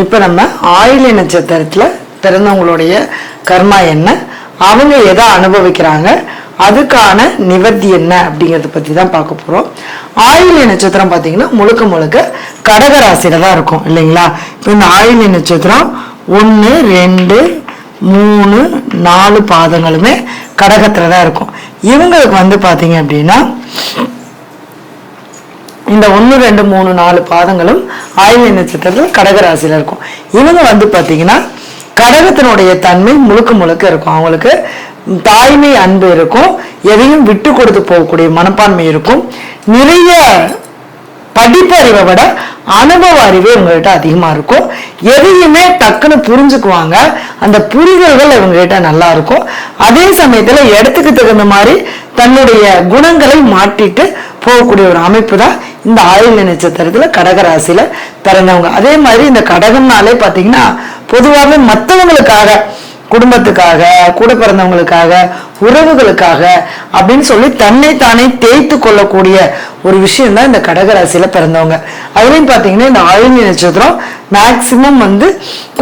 இப்போ நம்ம ஆயில்ய நட்சத்திரத்தில் பிறந்தவங்களுடைய கர்மா என்ன, அவங்க எதை அனுபவிக்கிறாங்க, அதுக்கான நிவர்த்தி என்ன அப்படிங்கிறத பற்றி தான் பார்க்க போகிறோம். ஆயில்ய நட்சத்திரம் பார்த்தீங்கன்னா முழுக்க முழுக்க கடகராசியில தான் இருக்கும் இல்லைங்களா. இப்போ இந்த ஆயில்ய நட்சத்திரம் 1, 2, 3, 4 பாதங்களுமே கடகத்துல தான் இருக்கும். இவங்களுக்கு வந்து பார்த்தீங்க அப்படின்னா இந்த 1, 2, 3, 4 பாதங்களும் ஆயில்ய நட்சத்திரத்தில் கடகராசியில இருக்கும். இவங்க வந்து பார்த்தீங்கன்னா கடகத்தினுடைய தன்மை முழுக்க முழுக்க இருக்கும். அவங்களுக்கு தாய்மை அன்பு இருக்கும், எதையும் விட்டு கொடுத்து போகக்கூடிய மனப்பான்மை இருக்கும். நிறைய படிப்பறிவை விட அனுபவ அறிவே இவங்ககிட்ட அதிகமா இருக்கும். எதையுமே டக்குன்னு புரிஞ்சுக்குவாங்க, அந்த புரிதல்கள் இவங்ககிட்ட நல்லா இருக்கும். அதே சமயத்துல இடத்துக்கு தகுந்த மாதிரி தன்னுடைய குணங்களை மாற்றிட்டு போகக்கூடிய ஒரு அமைப்பு தான் இந்த ஆயில்ய நட்சத்திரத்துல கடகராசியில பிறந்தவங்க. அதே மாதிரி இந்த கடகம்னாலே பாத்தீங்கன்னா பொதுவாகவே மற்றவங்களுக்காக, குடும்பத்துக்காக, கூட பிறந்தவங்களுக்காக, உறவுகளுக்காக அப்படின்னு சொல்லி தன்னை தானே தேய்த்து கொள்ளக்கூடிய ஒரு விஷயம் தான் இந்த கடகராசியில பிறந்தவங்க. அதுலயும் பாத்தீங்கன்னா இந்த ஆயில்ய நட்சத்திரம் மேக்சிமம் வந்து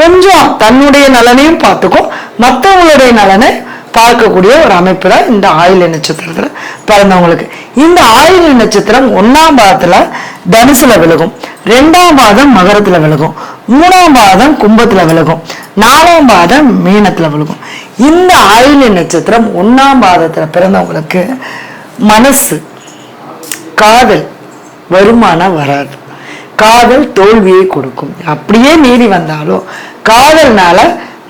கொஞ்சம் தன்னுடைய நலனையும் பார்த்துக்கும், மற்றவங்களுடைய நலனை பார்க்கக்கூடிய ஒரு அமைப்பு தான் இந்த ஆயில்ய நட்சத்திரத்துல பிறந்தவங்களுக்கு. இந்த ஆயில்ய நட்சத்திரம் 1ஆம் பாதத்துல தனுசுல விலகும், 2ஆம் பாதம் மகரத்துல விலகும், 3ஆம் பாதம் கும்பத்துல விலகும், 4ஆம் பாதம் மீனத்துல விலகும். இந்த ஆயில்ய நட்சத்திரம் 1ஆம் பாதத்துல பிறந்தவங்களுக்கு மனசு, காதல், வருமானம் வராது, காதல் தோல்வியை கொடுக்கும். அப்படியே மீறி வந்தாலும் காதல்னால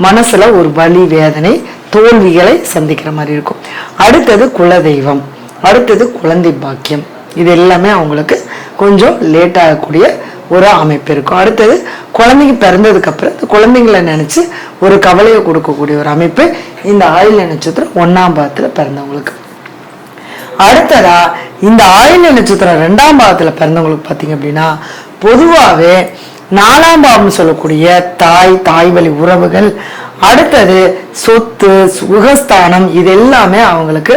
மனசுல ஒரு வலி, வேதனை, தோல்விகளை சந்திக்கிற மாதிரி இருக்கும். அடுத்தது குலதெய்வம், அடுத்தது குழந்தை பாக்கியம். இது எல்லாமே அவங்களுக்கு கொஞ்சம் லேட் ஆகக்கூடிய ஒரு அமைப்பு இருக்கும். அடுத்தது குழந்தைங்க பிறந்ததுக்கு அப்புறம் குழந்தைங்களை நினைச்சு ஒரு கவலையை கொடுக்கக்கூடிய ஒரு அமைப்பு இந்த ஆயில்ய நட்சத்திரம் 1ஆம் பாதத்துல பிறந்தவங்களுக்கு. அடுத்ததா இந்த ஆயில்ய நட்சத்திரம் 2ஆம் பாதத்துல பிறந்தவங்களுக்கு பார்த்தீங்க அப்படின்னா பொதுவாகவே 4ஆம் பாவம் சொல்லக்கூடிய தாய் வழி உறவுகள், அடுத்தது சொத்து, சுகஸ்தானம், இது எல்லாமே அவங்களுக்கு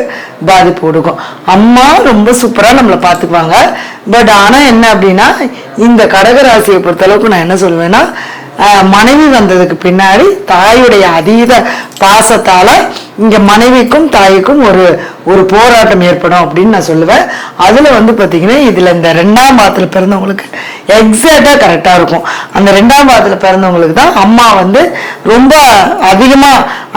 பாதிப்பு கொடுக்கும். அம்மா ரொம்ப சூப்பரா நம்மளை பார்த்துக்குவாங்க, பட் ஆனா என்ன அப்படின்னா இந்த கடகராசியை பொறுத்த அளவுக்கு நான் என்ன சொல்லுவேன்னா, மனைவி வந்ததுக்கு பின்னாடி தாயுடைய அதீத பாசத்தால இங்க மனைவிக்கும் தாய்க்கும் ஒரு போராட்டம் ஏற்படும் அப்படின்னு நான் சொல்லுவேன். அதுல வந்து பாத்தீங்கன்னா இதுல இந்த 2ஆம் பாதத்துல பிறந்தவங்களுக்கு எக்ஸாக்டா கரெக்டா இருக்கும். அந்த 2ஆம் பாதத்துல பிறந்தவங்களுக்கு தான் அம்மா வந்து ரொம்ப அதிகமா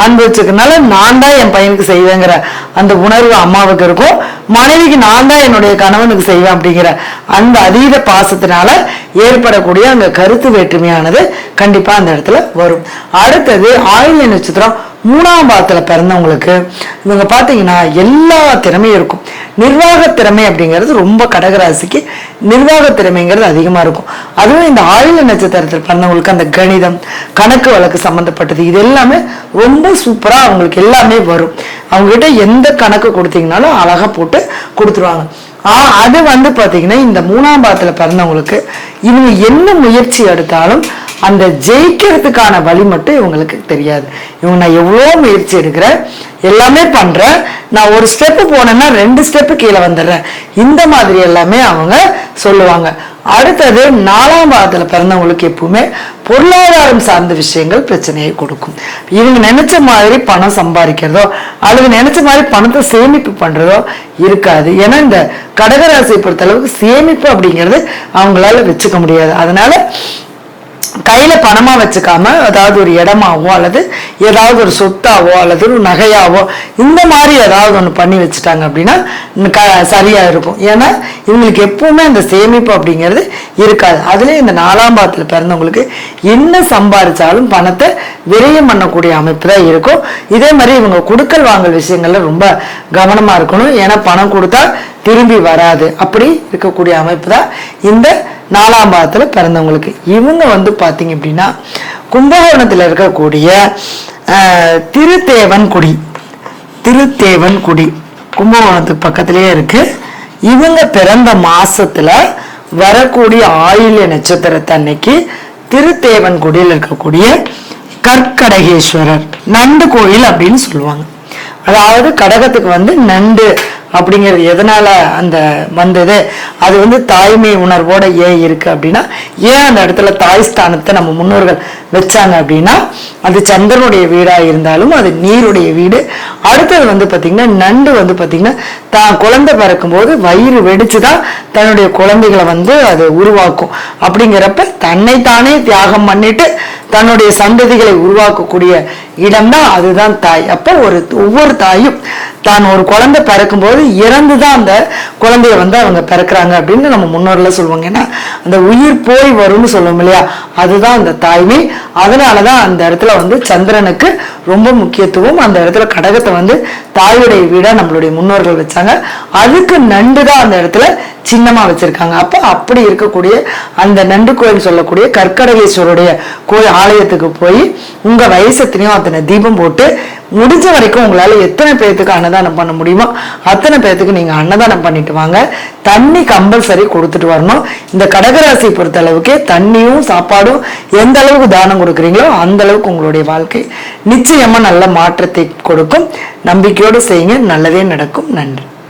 அனுபவிச்சதுனால நான் தான் என் பையனுக்கு செய்வேங்கிற அந்த உணர்வு அம்மாவுக்கு இருக்கும். மனைவிக்கு நான் தான் என்னுடைய கணவனுக்கு செய்வேன் அப்படிங்கிற அந்த அதீத பாசத்தினால ஏற்படக்கூடிய அந்த கருத்து வேற்றுமையானது கண்டிப்பா அந்த இடத்துல வரும். அடுத்தது ஆயில்ய நட்சத்திரம் 3ஆம் பாதத்துல பிறந்தவங்களுக்கு இவங்க பாத்தீங்கன்னா எல்லா திறமையும் இருக்கும். நிர்வாக திறமை அப்படிங்கிறது ரொம்ப கடகராசிக்கு நிர்வாக திறமைங்கிறது அதிகமா இருக்கும். அதுவும் இந்த ஆயில்ய நட்சத்திரத்தில் பிறந்தவங்களுக்கு அந்த கணிதம், கணக்கு வழக்கு சம்பந்தப்பட்டது இது எல்லாமே ரொம்ப சூப்பரா அவங்களுக்கு எல்லாமே வரும். அவங்க கிட்ட எந்த கணக்கு கொடுத்தீங்கன்னாலும் அழகா போட்டு கொடுத்துருவாங்க. அது வந்து பாத்தீங்கன்னா இந்த 3ஆம் பாதத்துல பிறந்தவங்களுக்கு இவங்க என்ன முயற்சி எடுத்தாலும் அந்த ஜெயிக்கிறதுக்கான வழி மட்டும் இவங்களுக்கு தெரியாது. இவங்க நான் எவ்வளோ முயற்சி எடுக்கிறேன், எல்லாமே பண்றேன், நான் ஒரு ஸ்டெப்பு போனேன்னா 2 ஸ்டெப்பு கீழே வந்துடுறேன், இந்த மாதிரி எல்லாமே அவங்க சொல்லுவாங்க. அடுத்தது 4ஆம் பாதத்துல பிறந்தவங்களுக்கு எப்பவுமே பொருளாதாரம் சார்ந்த விஷயங்கள் பிரச்சனையை கொடுக்கும். இவங்க நினைச்ச மாதிரி பணம் சம்பாதிக்கிறதோ அல்லது நினைச்ச மாதிரி பணத்தை சேமிப்பு பண்றதோ இருக்காது. ஏன்னா இந்த கடகராசியை பொறுத்த அளவுக்கு சேமிப்பு அப்படிங்கிறது அவங்களால வச்சுக்க முடியாது. அதனால கையில பணமா வச்சுக்காம அதாவது ஒரு இடமாவோ அல்லது ஏதாவது ஒரு சொத்தாவோ அல்லது ஒரு நகையாவோ இந்த மாதிரி ஏதாவது ஒண்ணு பண்ணி வச்சுட்டாங்க அப்படின்னா சரியா இருக்கும். ஏன்னா இவங்களுக்கு எப்பவுமே அந்த சேமிப்பு அப்படிங்கிறது இருக்காது. அதுலயும் இந்த 4ஆம் பாதத்துல பிறந்தவங்களுக்கு என்ன சம்பாதிச்சாலும் பணத்தை விரயம் பண்ணக்கூடிய அமைப்பு தான் இருக்கும். இதே மாதிரி இவங்க கொடுக்கல் வாங்கல் விஷயங்கள்ல ரொம்ப கவனமா இருக்கணும். ஏன்னா பணம் கொடுத்தா திரும்பி வராது, அப்படி இருக்கக்கூடிய அமைப்பு தான் இந்த 4ஆம் பாதத்துல பிறந்தவங்களுக்கு. இவங்க வந்து பாத்தீங்க அப்படின்னா கும்பகோணத்துல இருக்கக்கூடிய திருத்தேவன்குடி கும்பகோணத்துக்கு பக்கத்திலேயே இருக்கு. இவங்க பிறந்த மாசத்துல வரக்கூடிய ஆயில்ய நட்சத்திரத்தன்னைக்கு திருத்தேவன்குடியில் இருக்கக்கூடிய கற்கடகேஸ்வரர் நண்டு கோயில் அப்படின்னு சொல்லுவாங்க. அதாவது கடகத்துக்கு வந்து நண்டு அப்படிங்கிறது எதனால அந்த வந்தது, அது வந்து தாய்மை உணர்வோட ஏன் இருக்கு அப்படின்னா, ஏன் அந்த இடத்துல தாய் ஸ்தானத்தை நம்ம முன்னோர்கள் வச்சாங்க அப்படின்னா, அது சந்திரனுடைய வீடா இருந்தாலும் அது நீருடைய வீடு. அடுத்தது வந்து பாத்தீங்கன்னா நண்டு வந்து பாத்தீங்கன்னா தான் குழந்தை பிறக்கும் போது வயிறு வெடிச்சுதான் தன்னுடைய குழந்தைகளை வந்து அது உருவாக்கும். அப்படிங்கிறப்ப தன்னைத்தானே தியாகம் பண்ணிட்டு தன்னுடைய சந்ததிகளை உருவாக்கக்கூடிய இடம்தான் அதுதான் தாய். அப்போ ஒவ்வொரு தாயும் தான் ஒரு குழந்தை பிறக்கும் போது இறந்துதான் அந்த குழந்தைய வந்து அவங்க பிறக்கிறாங்க அப்படின்னு நம்ம முன்னோர்ல சொல்லுவாங்க. ஏன்னா அந்த உயிர் போய் வரும்னு சொல்லுவோம் இல்லையா, அதுதான் அந்த தாய்மை. அதனாலதான் அந்த இடத்துல வந்து சந்திரனுக்கு ரொம்ப முக்கியத்துவம். அந்த இடத்துல கடகத்தை வந்து தாயுடைய வீடா நம்மளுடைய முன்னோர்கள் வச்சாங்க. அதுக்கு நண்டு தான் அந்த இடத்துல சின்னமா வச்சிருக்காங்க. அப்ப அப்படி இருக்கக்கூடிய அந்த நண்டு கோயில் சொல்லக்கூடிய கற்கடகேஸ்வருடைய கோயில் ஆலயத்துக்கு போய் உங்க வயசத்தினையும் அத்தனை தீபம் போட்டு முடிஞ்ச வரைக்கும் உங்களால எத்தனை பேர்த்துக்கு அன்னதானம் பண்ண முடியுமோ அத்தனை பேர்த்துக்கு நீங்க அன்னதானம் பண்ணிட்டு வாங்க. தண்ணி கம்பல்சரி கொடுத்துட்டு வரணும். இந்த கடகராசியை பொறுத்த அளவுக்கு தண்ணியும் சாப்பாடும் எந்த அளவுக்கு தானம் கொடுக்குறீங்களோ அந்த அளவுக்கு உங்களுடைய வாழ்க்கை நிச்சயமா நல்ல மாற்றத்தை கொடுக்கும். நம்பிக்கையோடு செய்யுங்க, நல்லதே நடக்கும். நன்றி.